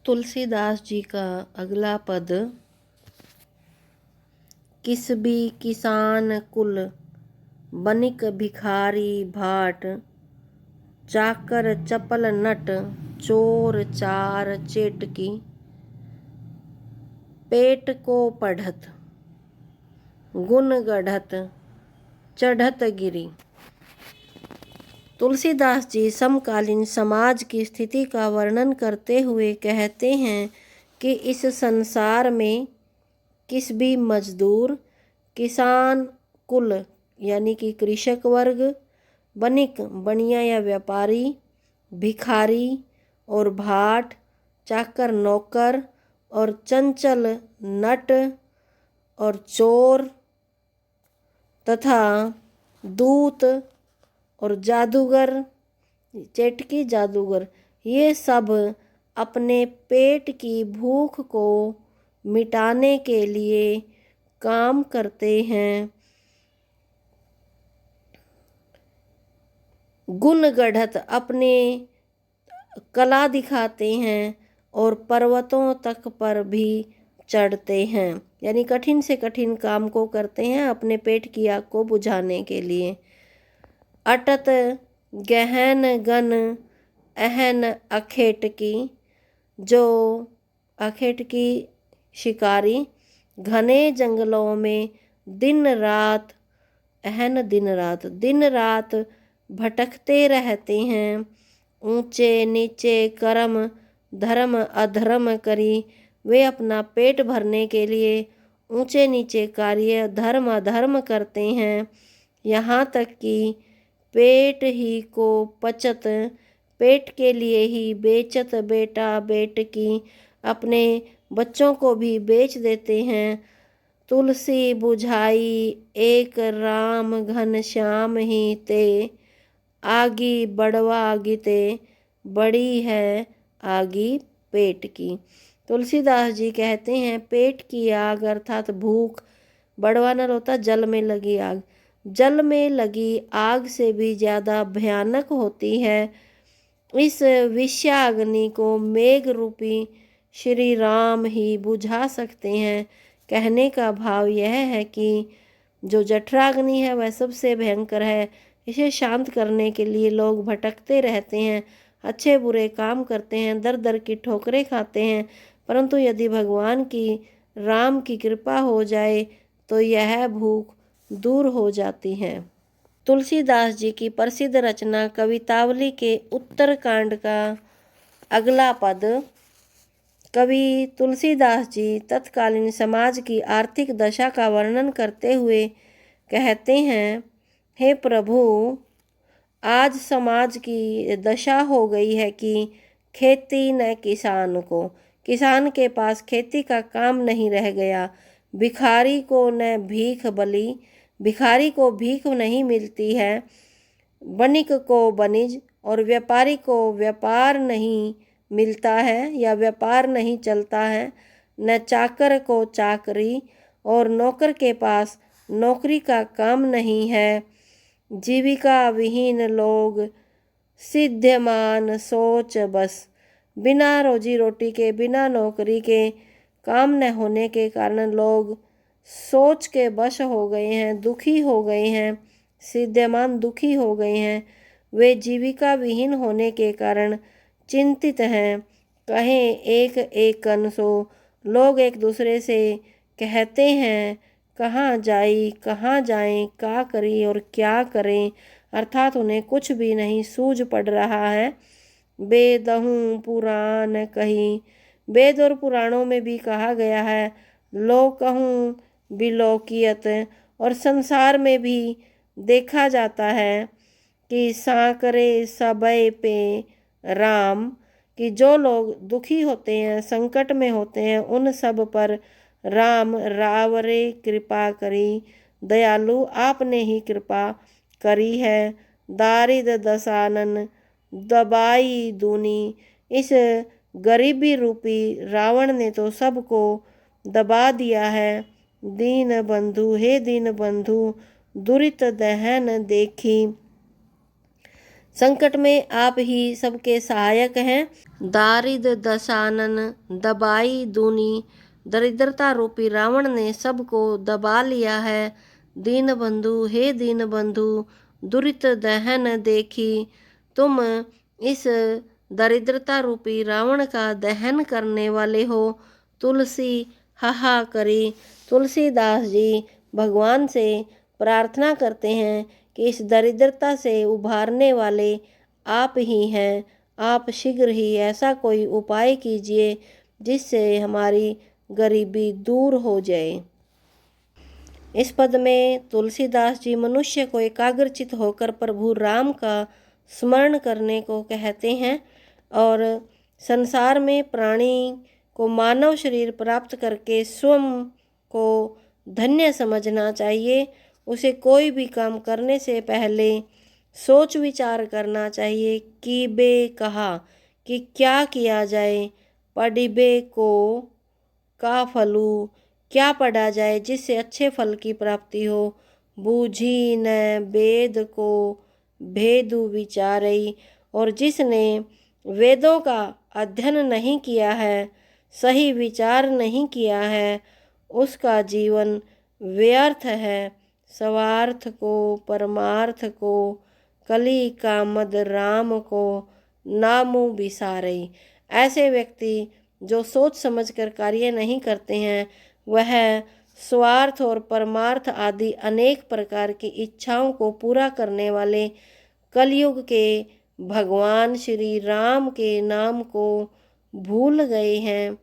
तुलसीदास जी का अगला पद। किस भी किसान कुल बनिक भिखारी भाट, चाकर चपल नट चोर चार चेटकी, पेट को पढ़त गुण गढ़त चढ़त गिरी। तुलसीदास जी समकालीन समाज की स्थिति का वर्णन करते हुए कहते हैं कि इस संसार में किस भी मजदूर, किसान कुल यानी कि कृषक वर्ग, बनिक बनिया या व्यापारी, भिखारी और भाट, चाकर नौकर और चंचल नट और चोर तथा दूत और जादूगर, चेटकी जादूगर, ये सब अपने पेट की भूख को मिटाने के लिए काम करते हैं। गुण गढ़त अपने कला दिखाते हैं और पर्वतों तक पर भी चढ़ते हैं, यानी कठिन से कठिन काम को करते हैं अपने पेट की आग को बुझाने के लिए। अटत गहन गन अहन अखेटकी, जो अखेटकी शिकारी घने जंगलों में दिन रात, अहन दिन रात भटकते रहते हैं। ऊंचे नीचे कर्म धर्म अधर्म करी, वे अपना पेट भरने के लिए ऊंचे नीचे कार्य धर्म अधर्म करते हैं। यहाँ तक कि पेट ही को पचत, पेट के लिए ही बेचत बेटा बेटकी, अपने बच्चों को भी बेच देते हैं। तुलसी बुझाई एक राम घन श्याम ही ते, आगी बड़वा आगिते बड़ी है आगी पेट की। तुलसीदास जी कहते हैं पेट की आग अर्थात भूख, बड़वा नर होता जल में लगी आग, जल में लगी आग से भी ज़्यादा भयानक होती है। इस विषयाग्नि को मेघ रूपी श्री राम ही बुझा सकते हैं। कहने का भाव यह है कि जो जठराग्नि है वह सबसे भयंकर है, इसे शांत करने के लिए लोग भटकते रहते हैं, अच्छे बुरे काम करते हैं, दर दर की ठोकरें खाते हैं, परंतु यदि भगवान की राम की कृपा हो जाए तो यह भूख दूर हो जाती है। तुलसीदास जी की प्रसिद्ध रचना कवितावली के उत्तरकांड का अगला पद। कवि तुलसीदास जी तत्कालीन समाज की आर्थिक दशा का वर्णन करते हुए कहते हैं, हे प्रभु, आज समाज की दशा हो गई है कि खेती न किसान को, किसान के पास खेती का काम नहीं रह गया, भिखारी को न भीख बली, भिखारी को भीख नहीं मिलती है, बनिक को बनिज और व्यापारी को व्यापार नहीं मिलता है या व्यापार नहीं चलता है, न चाकर को चाकरी और नौकर के पास नौकरी का काम नहीं है। जीविका विहीन लोग सिद्धमान सोच बस, बिना रोजी रोटी के बिना नौकरी के काम न होने के कारण लोग सोच के वश हो गए हैं, दुखी हो गए हैं, सिद्धमान दुखी हो गए हैं। वे जीविका विहीन होने के कारण चिंतित हैं। कहें एक एक कन सो, लोग एक दूसरे से कहते हैं कहाँ जाएं, क्या करें और क्या करें, अर्थात उन्हें कुछ भी नहीं सूझ पड़ रहा है। वेदहूँ पुराण कही, वेद और पुराणों में भी कहा गया है, लोकहूँ बिलोकियत, और संसार में भी देखा जाता है कि सांकरे सबय पे राम, कि जो लोग दुखी होते हैं, संकट में होते हैं, उन सब पर राम रावरे कृपा करी, दयालु आपने ही कृपा करी है। दारिद दसानन दबाई दूनी, इस गरीबी रूपी रावण ने तो सबको दबा दिया है। दीन बंधु, हे दीन बंधु, दुरित दहन देखी, संकट में आप ही सबके सहायक हैं। दारिद दशानन दबाई दूनी, दरिद्रता रूपी रावण ने सबको दबा लिया है। दीन बंधु, हे दीन बंधु, दुरित दहन देखी, तुम इस दरिद्रता रूपी रावण का दहन करने वाले हो। तुलसी हाहा करी। तुलसीदास जी भगवान से प्रार्थना करते हैं कि इस दरिद्रता से उभारने वाले आप ही हैं। आप शीघ्र ही ऐसा कोई उपाय कीजिए जिससे हमारी गरीबी दूर हो जाए। इस पद में तुलसीदास जी मनुष्य को एकाग्रचित होकर प्रभु राम का स्मरण करने को कहते हैं और संसार में प्राणी को मानव शरीर प्राप्त करके स्वयं को धन्य समझना चाहिए। उसे कोई भी काम करने से पहले सोच विचार करना चाहिए कि बे कहा कि क्या किया जाए, पढ़िबे को का फलू, क्या पढ़ा जाए जिससे अच्छे फल की प्राप्ति हो। बूझी न वेद को भेदु विचारई, और जिसने वेदों का अध्ययन नहीं किया है, सही विचार नहीं किया है, उसका जीवन व्यर्थ है। स्वार्थ को परमार्थ को, कली का मद राम को नामु बिसारई। ऐसे व्यक्ति जो सोच समझकर कार्य नहीं करते हैं, वह स्वार्थ और परमार्थ आदि अनेक प्रकार की इच्छाओं को पूरा करने वाले कलयुग के भगवान श्री राम के नाम को भूल गए हैं।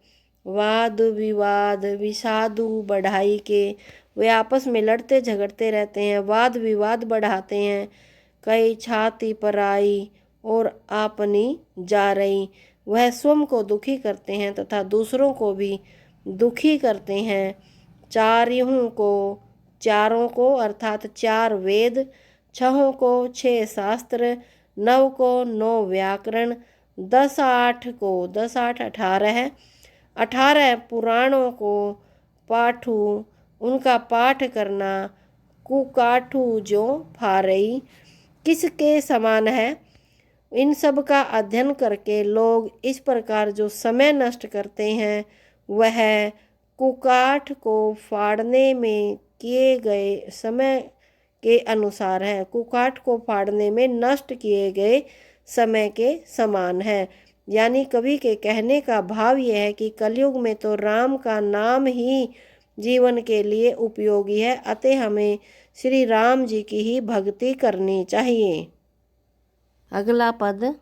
वाद विवाद विषादु बढ़ाई के, वे आपस में लड़ते झगड़ते रहते हैं, वाद विवाद बढ़ाते हैं। कई छाती पर आई और आपनी जा रही, वह स्वयं को दुखी करते हैं तथा दूसरों को भी दुखी करते हैं। चारों को अर्थात 4 वेद, 6 को 6 शास्त्र, 9 को 9 व्याकरण, 10 8 को 10 8 18 है, 18 पुराणों को पाठू, उनका पाठ करना, कुकाठू जो फारई किसके समान है। इन सब का अध्ययन करके लोग इस प्रकार जो समय नष्ट करते हैं, वह कुकाठ को फाड़ने में किए गए समय के अनुसार है। कुकाठ को फाड़ने में नष्ट किए गए समय के समान है। यानी कवि के कहने का भाव यह है कि कलयुग में तो राम का नाम ही जीवन के लिए उपयोगी है, अतः हमें श्री राम जी की ही भक्ति करनी चाहिए। अगला पद,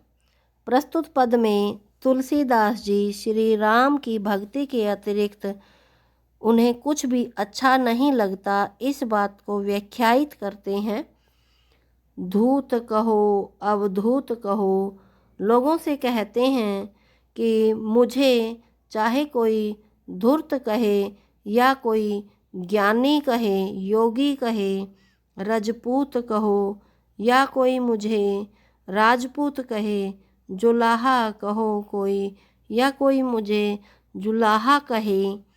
प्रस्तुत पद में तुलसीदास जी श्री राम की भक्ति के अतिरिक्त उन्हें कुछ भी अच्छा नहीं लगता, इस बात को व्याख्यायित करते हैं। धूत कहो अवधूत कहो, लोगों से कहते हैं कि मुझे चाहे कोई धूर्त कहे या कोई ज्ञानी कहे, योगी कहे, रजपूत कहो या कोई मुझे राजपूत कहे, जुलाहा कहो कोई या कोई मुझे जुलाहा कहे।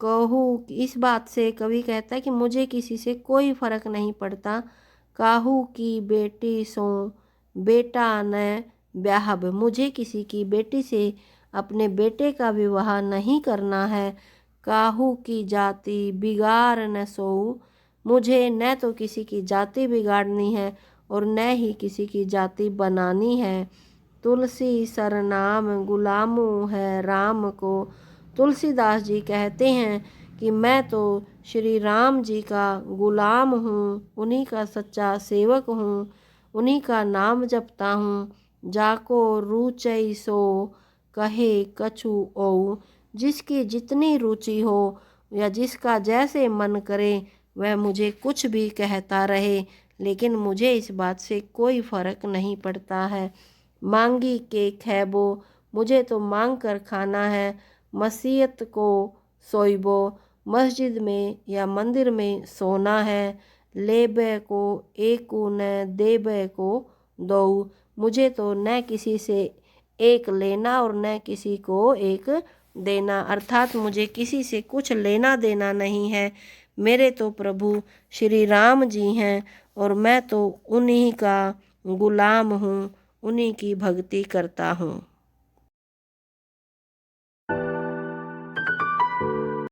कहूँ इस बात से कवि कहता है कि मुझे किसी से कोई फर्क नहीं पड़ता। काहू की बेटी सो बेटा न ब्याहब, मुझे किसी की बेटी से अपने बेटे का विवाह नहीं करना है। काहू की जाति बिगाड़ न सोऊ, मुझे न तो किसी की जाति बिगाड़नी है और न ही किसी की जाति बनानी है। तुलसी सरनाम गुलामू है राम को, तुलसीदास जी कहते हैं कि मैं तो श्री राम जी का गुलाम हूँ, उन्हीं का सच्चा सेवक हूँ, उन्हीं का नाम जपता हूँ। जाको रुचै सो कहे कछु ओ, जिसकी जितनी रुचि हो या जिसका जैसे मन करे वह मुझे कुछ भी कहता रहे, लेकिन मुझे इस बात से कोई फर्क नहीं पड़ता है। मांगी के खैबो, मुझे तो मांग कर खाना है। मसीयत को सोइबो, मस्जिद में या मंदिर में सोना है। लेबे को एकू न देबे को दो, मुझे तो न किसी से एक लेना और न किसी को एक देना, अर्थात मुझे किसी से कुछ लेना देना नहीं है। मेरे तो प्रभु श्री राम जी हैं और मैं तो उन्हीं का गुलाम हूँ, उन्हीं की भक्ति करता हूँ।